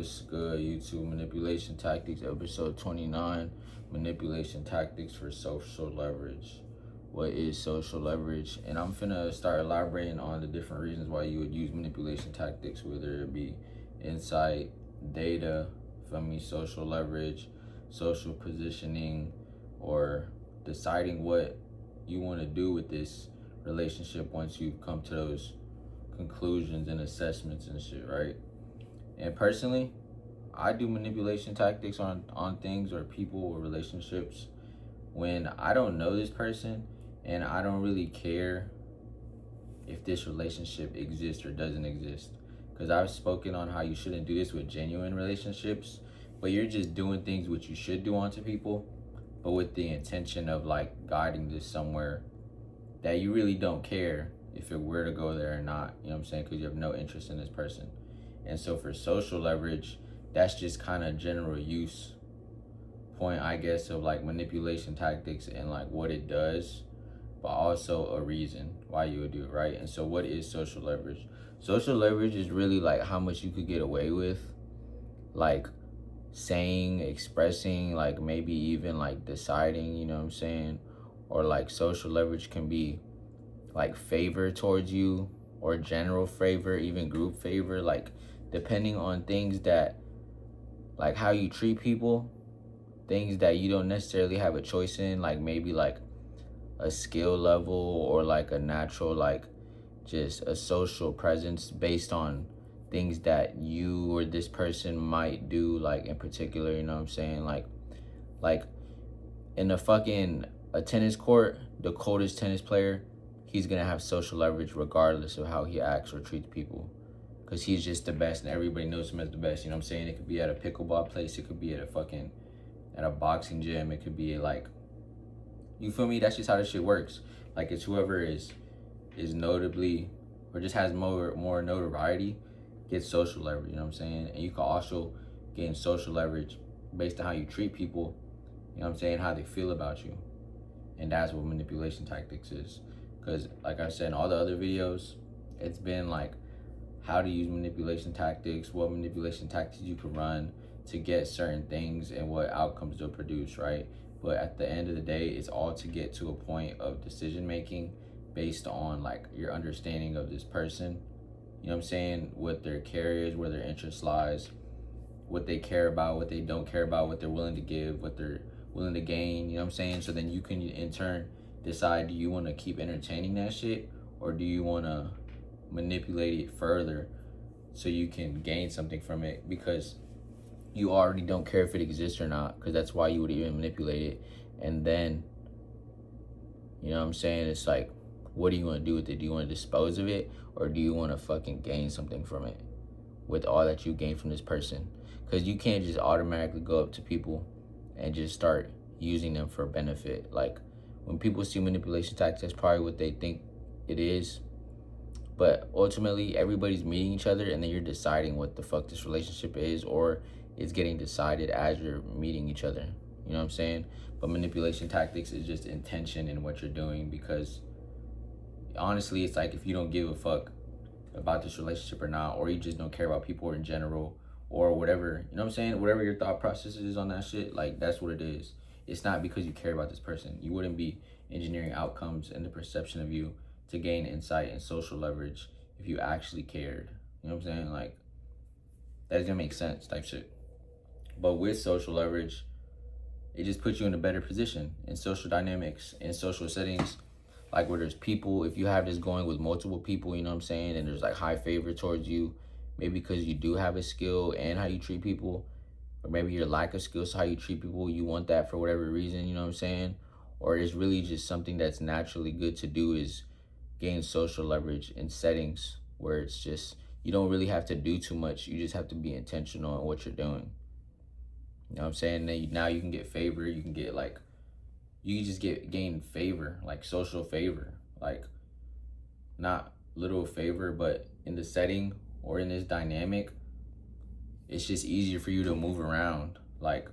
What's good, YouTube? Manipulation Tactics, episode 29. Manipulation Tactics for Social Leverage. What is social leverage? And I'm finna start elaborating on the different reasons why you would use manipulation tactics, whether it be insight, data, social leverage, social positioning, or deciding what you want to do with this relationship once you come to those conclusions and assessments and shit, right? And personally, I do manipulation tactics on things or people or relationships when I don't know this person and I don't really care if this relationship exists or doesn't exist. Because I've spoken on how you shouldn't do this with genuine relationships, but you're just doing things which you should do onto people, but with the intention of like guiding this somewhere that you really don't care if it were to go there or not. You know what I'm saying? Because you have no interest in this person. And so for social leverage, that's just kind of general use point, I guess, of like manipulation tactics and like what it does, but also a reason why you would do it, right? And so what is social leverage? Social leverage is really like how much you could get away with, like saying, expressing, like maybe even like deciding, you know what I'm saying? Or like social leverage can be like favor towards you or general favor, even group favor, like depending on things that, like how you treat people, things that you don't necessarily have a choice in, like maybe like a skill level or like a natural, like just a social presence based on things that you or this person might do, like in particular, you know what I'm saying? Like in a tennis court, the coldest tennis player, he's gonna have social leverage regardless of how he acts or treats people, because he's just the best and everybody knows him as the best. You know what I'm saying? It could be at a pickleball place, it could be at a boxing gym, it could be like, you feel me? That's just how this shit works. Like it's whoever is notably or just has more notoriety gets social leverage. You know what I'm saying? And you can also gain social leverage based on how you treat people. You know what I'm saying? How they feel about you. And that's what manipulation tactics is. Because like I said in all the other videos, it's been like how to use manipulation tactics, what manipulation tactics you can run to get certain things and what outcomes they'll produce, right? But at the end of the day, it's all to get to a point of decision making based on like your understanding of this person. You know what I'm saying? What their care is, where their interest lies, what they care about, what they don't care about, what they're willing to give, what they're willing to gain, you know what I'm saying? So then you can in turn decide, do you want to keep entertaining that shit or do you want to manipulate it further so you can gain something from it, because you already don't care if it exists or not, because that's why you would even manipulate it. And then, you know what I'm saying, it's like, what do you want to do with it? Do you want to dispose of it or do you want to fucking gain something from it with all that you gain from this person? Because you can't just automatically go up to people and just start using them for benefit. Like when people see manipulation tactics, that's probably what they think it is. But ultimately, everybody's meeting each other and then you're deciding what the fuck this relationship is, or it's getting decided as you're meeting each other. You know what I'm saying? But manipulation tactics is just intention in what you're doing, because honestly, it's like if you don't give a fuck about this relationship or not, or you just don't care about people in general, or whatever, you know what I'm saying? Whatever your thought process is on that shit, like that's what it is. It's not because you care about this person. You wouldn't be engineering outcomes and the perception of you to gain insight and social leverage if you actually cared. You know what I'm saying? Like, that's gonna make sense type shit. But with social leverage, it just puts you in a better position in social dynamics, in social settings, like where there's people. If you have this going with multiple people, you know what I'm saying, and there's like high favor towards you, maybe because you do have a skill and how you treat people, or maybe your lack of skills, how you treat people, you want that for whatever reason, you know what I'm saying? Or it's really just something that's naturally good to do, is gain social leverage in settings where it's just, you don't really have to do too much. You just have to be intentional in what you're doing. You know what I'm saying? Now you can get favor. You can get like, you can just gain favor, like social favor, like not little favor, but in the setting or in this dynamic, it's just easier for you to move around. Like,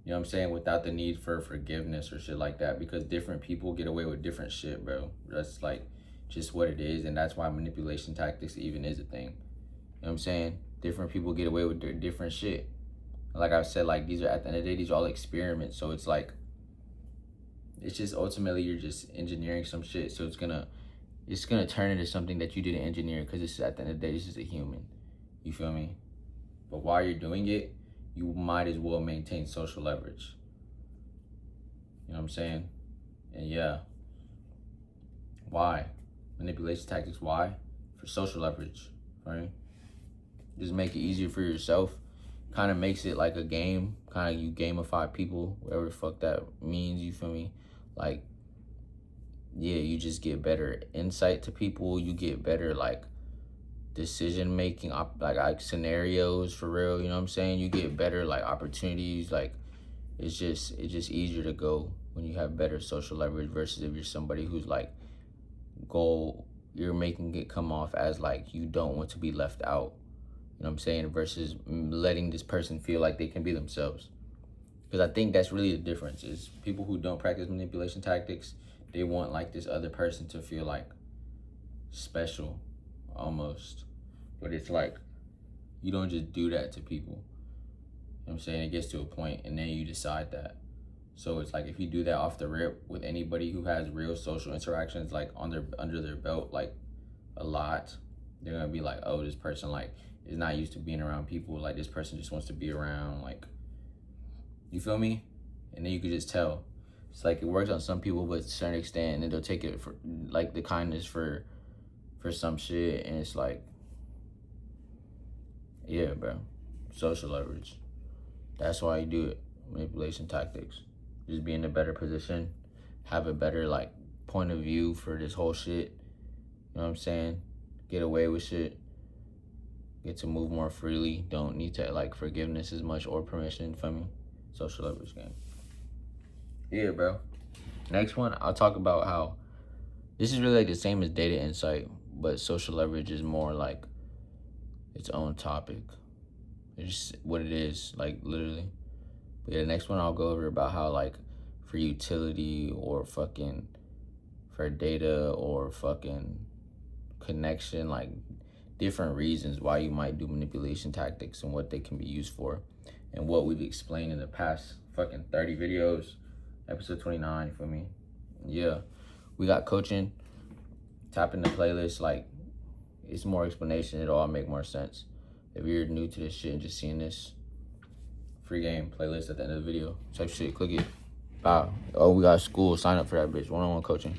you know what I'm saying? Without the need for forgiveness or shit like that, because different people get away with different shit, bro. That's like just what it is. And that's why manipulation tactics even is a thing. You know what I'm saying? Different people get away with their different shit. Like I said, like, these are, at the end of the day, these are all experiments. So it's like, it's just ultimately you're just engineering some shit. So it's gonna turn into something that you didn't engineer, because it's, at the end of the day, this is a human. You feel me? But while you're doing it, you might as well maintain social leverage. You know what I'm saying? And yeah. Why? Manipulation tactics, why? For social leverage, right? Just make it easier for yourself. Kind of makes it like a game. Kind of, you gamify people, whatever the fuck that means, you feel me? Like, yeah, you just get better insight to people. You get better, like, decision making, like scenarios, for real, you know what I'm saying? You get better, like, opportunities. Like, it's just easier to go when you have better social leverage, versus if you're somebody who's like, you're making it come off as like you don't want to be left out, you know what I'm saying, versus letting this person feel like they can be themselves. Because I think that's really the difference, is people who don't practice manipulation tactics, they want like this other person to feel like special almost. But it's like, you don't just do that to people, you know what I'm saying? It gets to a point and then you decide that. So it's like, if you do that off the rip with anybody who has real social interactions, like under their belt, like a lot, they're gonna be like, oh, this person like is not used to being around people. Like, this person just wants to be around, like, you feel me? And then you could just tell. It's like, it works on some people, but to a certain extent, and then they'll take it for like the kindness for some shit, and it's like, yeah, bro, social leverage. That's why you do it. Manipulation tactics. Just be in a better position, have a better like point of view for this whole shit. You know what I'm saying? Get away with shit. Get to move more freely. Don't need to like forgiveness as much or permission from me. Social leverage game. Yeah, bro. Next one, I'll talk about how this is really like the same as data insight, but social leverage is more like its own topic. It's just what it is, like, literally. But yeah, the next one I'll go over about how, like, for utility or fucking for data or fucking connection, like, different reasons why you might do manipulation tactics and what they can be used for, and what we've explained in the past fucking 30 videos, episode 29, you feel me? Yeah, we got coaching. Tap in the playlist, like, it's more explanation, it'll all make more sense. If you're new to this shit and just seeing this, free game playlist at the end of the video. Type shit, click it. Wow. Oh, we got school. Sign up for that bitch. One-on-one coaching.